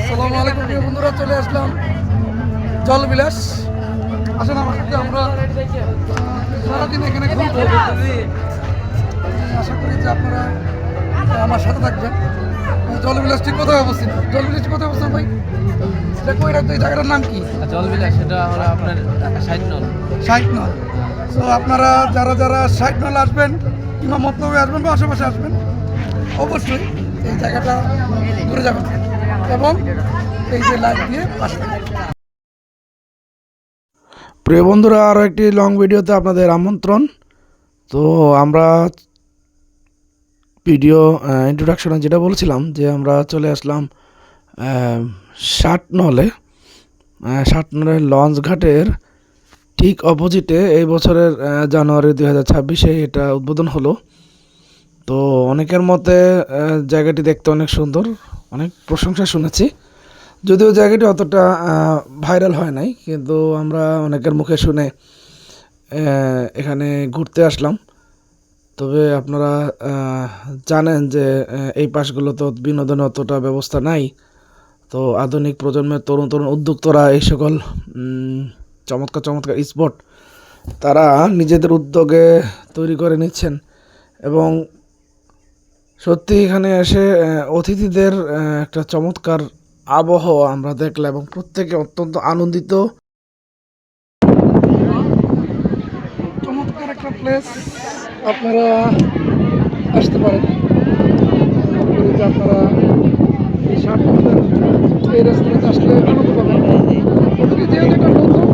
আসসালামু আলাইকুম প্রিয় বন্ধুরা, চলে আসলাম জলবিলাস। আসেন আমার সাথে, আমরা সারাদিন এখানে ঘুরবো। আশা করি যে আপনারা আমার সাথে থাকবেন। জলবিলাসটি কোথায় অবস্থিত? জলবিলাসটি কোথায় অবস্থিত ভাই? এটা কই রাখতে? এই জায়গাটার নাম কি? জলবিলাস সেটা হলো আপনার 60 নল। 60 নল। তো আপনারা যারা যারা 60 নল আসবেন কিংবা মতলবে আসবেন বা আশেপাশে আসবেন, অবশ্যই এই জায়গাটা ঘুরে যাবেন এবং এই যে লাইট দিয়ে আসবেন। প্রিয় বন্ধুরা, আরও একটি লং ভিডিওতে আপনাদের আমন্ত্রণ। তো আমরা ভিডিও ইন্ট্রোডাকশনে যেটা বলছিলাম যে আমরা চলে আসলাম 60 নলে। 60 নলের লঞ্চ ঘাটের ঠিক অপোজিটে এই বছরের জানুয়ারি 2026-এ এটা উদ্বোধন হলো। তো অনেকের মতে জায়গাটি দেখতে অনেক সুন্দর, অনেক প্রশংসা শুনেছি। যদিও জায়গাটি অতটা ভাইরাল হয় নাই, কিন্তু আমরা অনেকের মুখে শুনে এখানে ঘুরতে আসলাম। তবে আপনারা জানেন যে এই পাশগুলো তো বিনোদনের অতটা ব্যবস্থা নাই। তো আধুনিক প্রজন্মের তরুণ তরুণ উদ্যোক্তারা এই সকল চমৎকার চমৎকার স্পট তারা নিজেদের উদ্যোগে তৈরি করে নিচ্ছেন এবং সত্যি এখানে এসে অতিথিদের একটা চমৎকার আবহাওয়া আমরা দেখলাম এবং প্রত্যেকে অত্যন্ত আনন্দিত। চমৎকার একটা প্লেস, আপনারা আসতে পারেন। আপনারা এই রেস্টুরেন্টে আসলে আনন্দ পাবেন। যেহেতু একটা নতুন,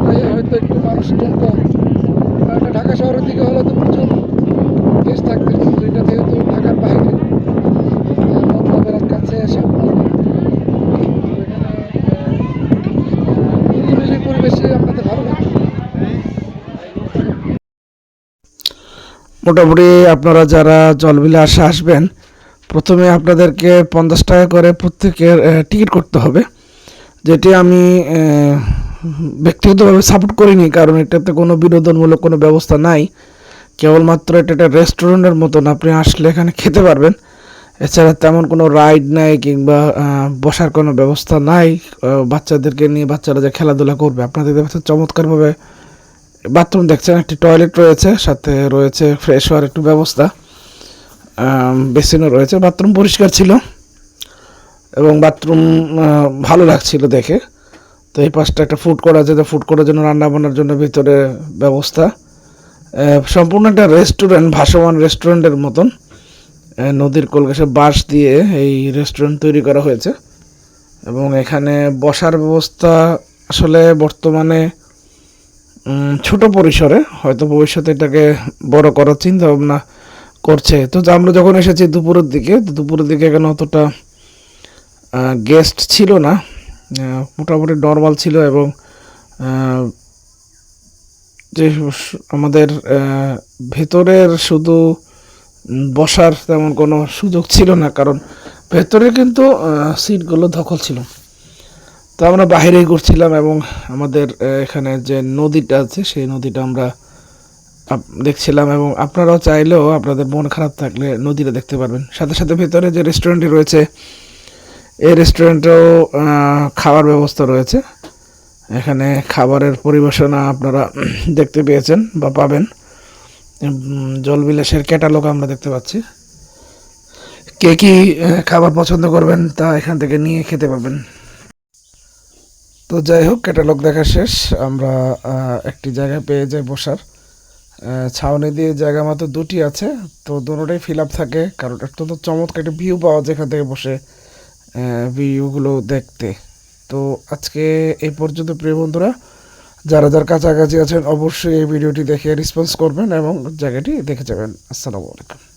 তাই হয়তো একটু মানুষজন কম। এটা ঢাকা শহরের দিকে হলে তো প্রচুর গেস্ট থাকবে, কিন্তু এটা যেহেতু ঢাকার বাইরে মতলবের কাছে নিরিবিলি পরিবেশে আপনাদের ভালো লাগবে। মোটামুটি আপনারা যারা জলবিলাস আসবেন, প্রথমে আপনাদেরকে 50 টাকা করে প্রত্যেকের টিকিট করতে হবে, যেটি আমি ব্যক্তিগতভাবে সাপোর্ট করিনি, কারণ এটাতে কোনো বিনোদনমূলক কোনো ব্যবস্থা নাই। কেবলমাত্র এটা একটা রেস্টুরেন্টের মতন, আপনি আসলে এখানে খেতে পারবেন। এছাড়া তেমন কোনো রাইড নাই কিংবা বসার কোনো ব্যবস্থা নাই। বাচ্চাদেরকে নিয়ে বাচ্চারা যে খেলাধুলা করবে, আপনারা দেখতে পাচ্ছেন চমৎকারভাবে বাথরুম দেখছেন, একটি টয়লেট রয়েছে, সাথে রয়েছে ফ্রেশ হওয়ার একটু ব্যবস্থা, বেসিনও রয়েছে। বাথরুম পরিষ্কার ছিল এবং বাথরুম ভালো লাগছিল দেখে। তো এই পাশটা একটা ফুড কোর্ট আছে, ফুড কোর্টের জন্য রান্না বান্নার জন্য ভিতরে ব্যবস্থা। সম্পূর্ণ একটা রেস্টুরেন্ট, ভাসমান রেস্টুরেন্টের মতন। নদীর কোলঘেঁষে বাঁশ দিয়ে এই রেস্টুরেন্ট তৈরি করা হয়েছে এবং এখানে বসার ব্যবস্থা আসলে বর্তমানে ছোট পরিসরে, হয়তো ভবিষ্যতে এটাকে বড় করার চিন্তা ভাবনা করছে। তো আমরা যখন এসেছি দুপুরের দিকে এখানে অতটা গেস্ট ছিল না, মোটামুটি নর্মাল ছিল এবং যে আমাদের ভেতরের শুধু বসার তেমন কোনো সুযোগ ছিল না, কারণ ভেতরে কিন্তু সিটগুলো দখল ছিল। তো আমরা বাইরেই ঘুরছিলাম এবং আমাদের এখানে যে নদীটা আছে সেই নদীটা আমরা দেখছিলাম এবং আপনারাও চাইলেও আপনাদের মন খারাপ থাকলে নদীটা দেখতে পারবেন। সাথে সাথে ভেতরে যে রেস্টুরেন্টটি রয়েছে, এই রেস্টুরেন্টেও খাবার ব্যবস্থা রয়েছে। এখানে খাবারের পরিবেশনা আপনারা দেখতে পেয়েছেন বা পাবেন। জলবিলাসের ক্যাটালগ আমরা দেখতে পাচ্ছি, কে কী খাবার পছন্দ করবেন তা এখান থেকে নিয়ে খেতে পারবেন। তো যাই হোক, ক্যাটালগ দেখা শেষ, আমরা একটি জায়গায় পেয়ে যাই বসার। ছাউনি দিয়ে জায়গা মাত্র দুটি আছে, তো দুটোটাই ফিল আপ থাকে, কারণ অত্যন্ত চমৎকার একটা ভিউ পাওয়া যায় এখান থেকে বসে ভিউগুলো দেখতে। তো আজকে এই পর্যন্ত প্রিয় বন্ধুরা, যারা যার কাছাকাছি আছেন অবশ্যই এই ভিডিওটি দেখে রেসপন্স করবেন এবং জায়গাটি দেখে যাবেন। আসসালামু আলাইকুম।